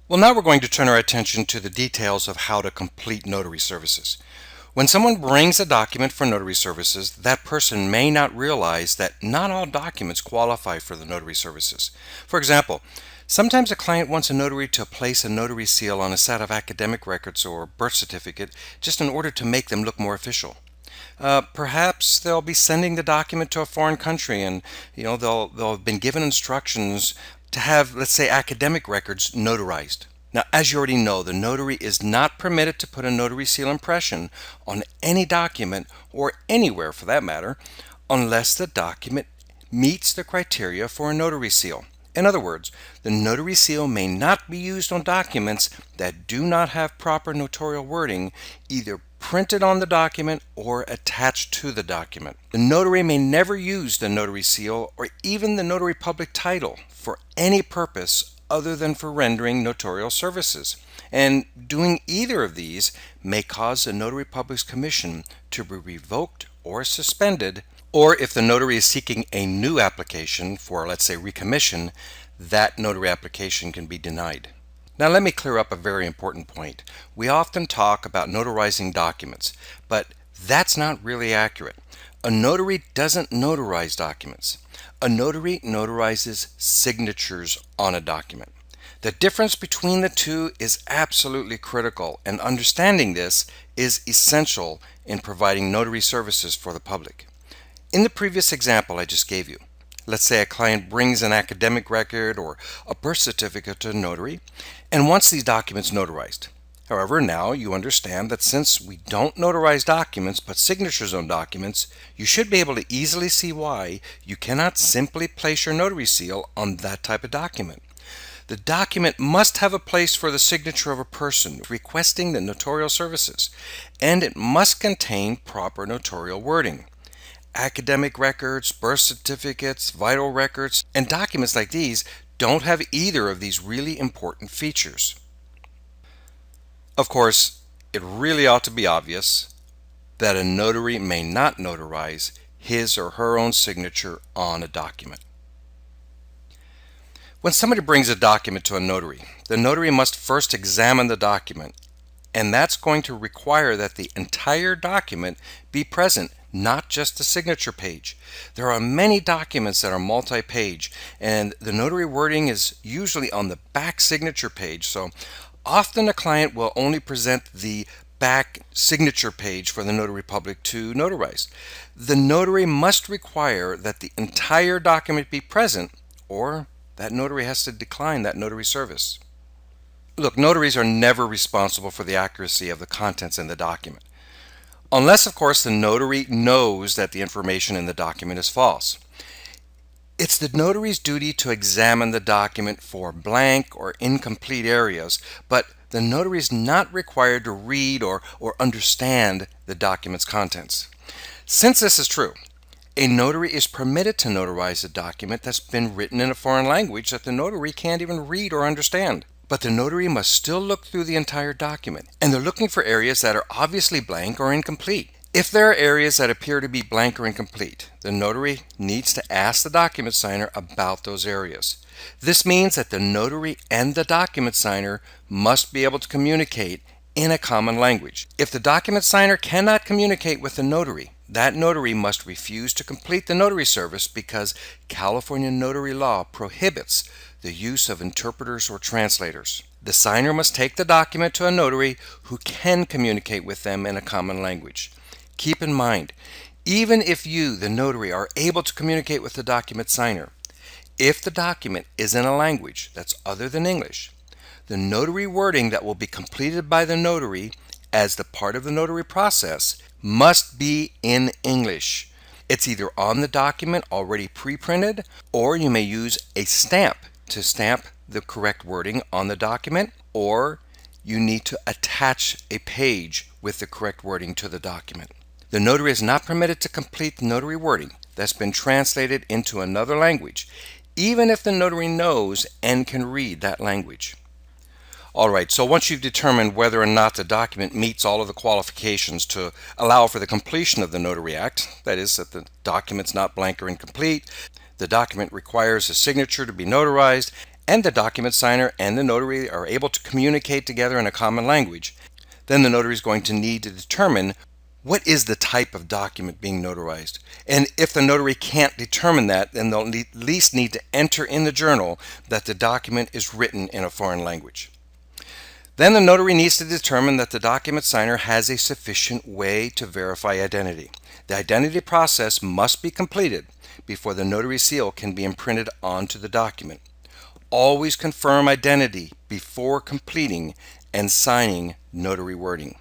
Well, now we're going to turn our attention to the details of how to complete notary services. When someone brings a document for notary services, that person may not realize that not all documents qualify for the notary services. For example, sometimes a client wants a notary to place a notary seal on a set of academic records or birth certificate just in order to make them look more official. Perhaps they'll be sending the document to a foreign country, and they'll have been given instructions to have, let's say, academic records notarized. Now, as you already know, the notary is not permitted to put a notary seal impression on any document, or anywhere for that matter, unless the document meets the criteria for a notary seal. In other words, the notary seal may not be used on documents that do not have proper notarial wording, either printed on the document or attached to the document. The notary may never use the notary seal or even the notary public title for any purpose other than for rendering notarial services. And doing either of these may cause the notary public's commission to be revoked or suspended, or if the notary is seeking a new application for, let's say, recommission, that notary application can be denied. Now let me clear up a very important point. We often talk about notarizing documents, but that's not really accurate. A notary doesn't notarize documents. A notary notarizes signatures on a document. The difference between the two is absolutely critical, and understanding this is essential in providing notary services for the public. In the previous example I just gave you, let's say a client brings an academic record or a birth certificate to a notary and wants these documents notarized. However, now you understand that since we don't notarize documents but signatures on documents, you should be able to easily see why you cannot simply place your notary seal on that type of document. The document must have a place for the signature of a person requesting the notarial services, and it must contain proper notarial wording. Academic records, birth certificates, vital records, and documents like these don't have either of these really important features. Of course, it really ought to be obvious that a notary may not notarize his or her own signature on a document. When somebody brings a document to a notary, the notary must first examine the document, and that's going to require that the entire document be present, not just the signature page. There are many documents that are multi-page, and the notary wording is usually on the back signature page, so often a client will only present the back signature page for the notary public to notarize. The notary must require that the entire document be present, or that notary has to decline that notary service. Look, notaries are never responsible for the accuracy of the contents in the document, unless, of course, the notary knows that the information in the document is false. It's the notary's duty to examine the document for blank or incomplete areas, but the notary is not required to read or understand the document's contents. Since this is true, a notary is permitted to notarize a document that's been written in a foreign language that the notary can't even read or understand. But the notary must still look through the entire document, and they're looking for areas that are obviously blank or incomplete. If there are areas that appear to be blank or incomplete, the notary needs to ask the document signer about those areas. This means that the notary and the document signer must be able to communicate in a common language. If the document signer cannot communicate with the notary, that notary must refuse to complete the notary service because California notary law prohibits the use of interpreters or translators. The signer must take the document to a notary who can communicate with them in a common language. Keep in mind, even if you, the notary, are able to communicate with the document signer, if the document is in a language that's other than English, the notary wording that will be completed by the notary as the part of the notary process must be in English. It's either on the document already pre-printed, or you may use a stamp to stamp the correct wording on the document, or you need to attach a page with the correct wording to the document. The notary is not permitted to complete the notary wording that's been translated into another language, even if the notary knows and can read that language. Alright, so once you've determined whether or not the document meets all of the qualifications to allow for the completion of the Notary Act, that is, that the document's not blank or incomplete, the document requires a signature to be notarized, and the document signer and the notary are able to communicate together in a common language, then the notary is going to need to determine what is the type of document being notarized. And if the notary can't determine that, then they'll at least need to enter in the journal that the document is written in a foreign language. Then the notary needs to determine that the document signer has a sufficient way to verify identity. The identity process must be completed before the notary seal can be imprinted onto the document. Always confirm identity before completing and signing notary wording.